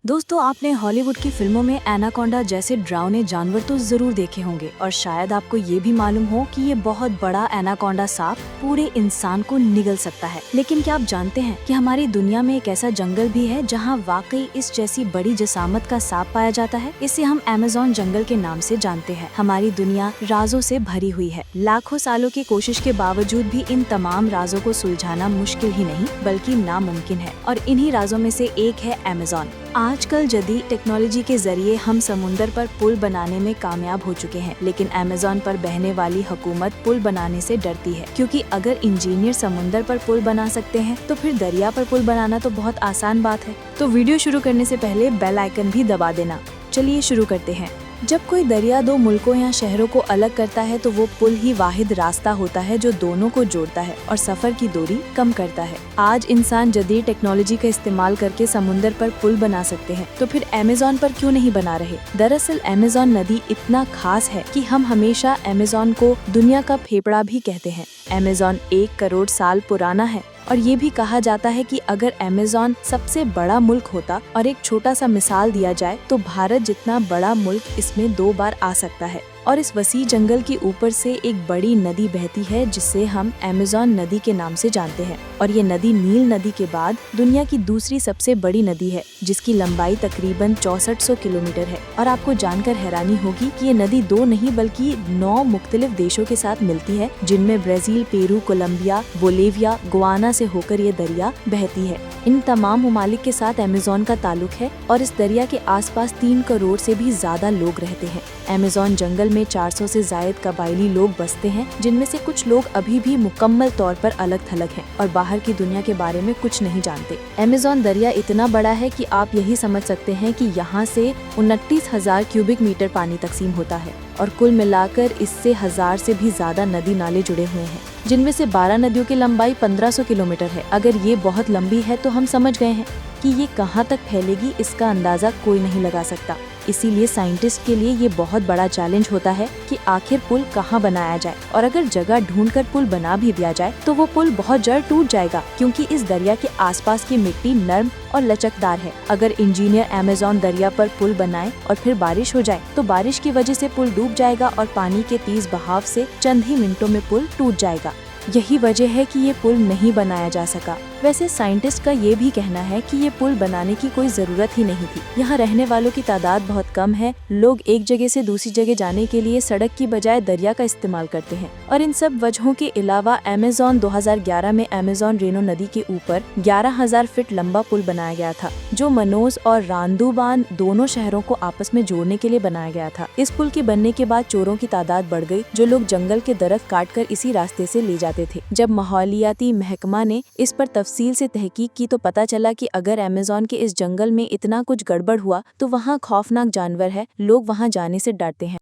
दोस्तों, आपने हॉलीवुड की फिल्मों में एनाकोंडा जैसे डरावने जानवर तो जरूर देखे होंगे और शायद आपको ये भी मालूम हो कि ये बहुत बड़ा एनाकोंडा सांप पूरे इंसान को निगल सकता है। लेकिन क्या आप जानते हैं कि हमारी दुनिया में एक ऐसा जंगल भी है जहाँ वाकई इस जैसी बड़ी जसामत का सांप पाया जाता है। इसे हम अमेज़न जंगल के नाम से जानते हैं। हमारी दुनिया राजों से भरी हुई है। लाखों सालों की कोशिश के बावजूद भी इन तमाम राजों को सुलझाना मुश्किल ही नहीं बल्कि नामुमकिन है और इन्हीं राजों में से एक है अमेज़न। आजकल जदीद टेक्नोलॉजी के जरिए हम समुंदर पर पुल बनाने में कामयाब हो चुके हैं, लेकिन अमेज़न पर बहने वाली हुकूमत पुल बनाने से डरती है, क्योंकि अगर इंजीनियर समुंदर पर पुल बना सकते हैं तो फिर दरिया पर पुल बनाना तो बहुत आसान बात है। तो वीडियो शुरू करने से पहले बेल आइकन भी दबा देना। चलिए शुरू करते हैं। जब कोई दरिया दो मुल्कों या शहरों को अलग करता है तो वो पुल ही वाहिद रास्ता होता है जो दोनों को जोड़ता है और सफर की दूरी कम करता है। आज इंसान जदीद टेक्नोलॉजी का इस्तेमाल करके समुंदर पर पुल बना सकते हैं, तो फिर अमेज़न पर क्यों नहीं बना रहे? दरअसल अमेज़न नदी इतना खास है कि हम हमेशा अमेज़न को दुनिया का फेफड़ा भी कहते हैं। अमेज़न 1 करोड़ साल पुराना है और ये भी कहा जाता है कि अगर अमेज़न सबसे बड़ा मुल्क होता और एक छोटा सा मिसाल दिया जाए तो भारत जितना बड़ा मुल्क इसमें 2 बार आ सकता है। और इस वसी जंगल के ऊपर से एक बड़ी नदी बहती है जिसे हम अमेज़न नदी के नाम से जानते हैं और ये नदी नील नदी के बाद दुनिया की दूसरी सबसे बड़ी नदी है, जिसकी लंबाई तकरीबन 6400 किलोमीटर है। और आपको जानकर हैरानी होगी कि ये नदी 2 नहीं बल्कि 9 मुख्तलिफ देशों के साथ मिलती है, जिनमें Brazil, Peru, Colombia, Bolivia, Guyana से होकर ये दरिया बहती है। इन तमाम ममालिक के साथ अमेज़न का ताल्लुक है और इस दरिया के आसपास 3 करोड़ से भी ज्यादा लोग रहते हैं। अमेज़न जंगल में 400 से जायद कबायली लोग बसते हैं, जिनमें से कुछ लोग अभी भी मुकम्मल तौर पर अलग थलग हैं और बाहर की दुनिया के बारे में कुछ नहीं जानते। अमेज़न दरिया इतना बड़ा है कि आप यही समझ सकते हैं कि यहाँ से 29,000 क्यूबिक मीटर पानी तकसीम होता है और कुल मिलाकर इससे 1000 से भी ज्यादा नदी नाले जुड़े हुए हैं, जिनमें से 12 नदियों की लंबाई 1500 किलोमीटर है। अगर ये बहुत लंबी है तो हम समझ गए हैं कि ये कहाँ तक फैलेगी, इसका अंदाजा कोई नहीं लगा सकता। इसीलिए साइंटिस्ट के लिए ये बहुत बड़ा चैलेंज होता है कि आखिर पुल कहाँ बनाया जाए, और अगर जगह ढूंढकर पुल बना भी दिया जाए तो वो पुल बहुत जल्द टूट जाएगा, क्योंकि इस दरिया के आसपास की मिट्टी नर्म और लचकदार है। अगर इंजीनियर अमेज़न दरिया पर पुल बनाए और फिर बारिश हो जाए तो बारिश की वजह से पुल डूब जाएगा और पानी के तेज बहाव से चंद ही मिनटों में पुल टूट जाएगा। यही वजह है कि ये पुल नहीं बनाया जा सका। वैसे साइंटिस्ट का ये भी कहना है कि ये पुल बनाने की कोई जरूरत ही नहीं थी। यहाँ रहने वालों की तादाद बहुत कम है। लोग एक जगह से दूसरी जगह जाने के लिए सड़क की बजाय दरिया का इस्तेमाल करते हैं। और इन सब वजहों के अलावा अमेज़न 2011 में अमेज़न रेनो नदी के ऊपर 11,000 फीट लंबा पुल बनाया गया था, जो मनोस और रांदुबान दोनों शहरों को आपस में जोड़ने के लिए बनाया गया था। इस पुल के बनने के बाद चोरों की तादाद बढ़ गई, जो लोग जंगल के दरख्त काट कर इसी रास्ते से ले जाते थे। जब माहौलियाती महकमा ने इस पर तफसील से तहकीक की तो पता चला कि अगर अमेज़न के इस जंगल में इतना कुछ गड़बड़ हुआ तो वहाँ खौफनाक जानवर है, लोग वहाँ जाने से डरते हैं।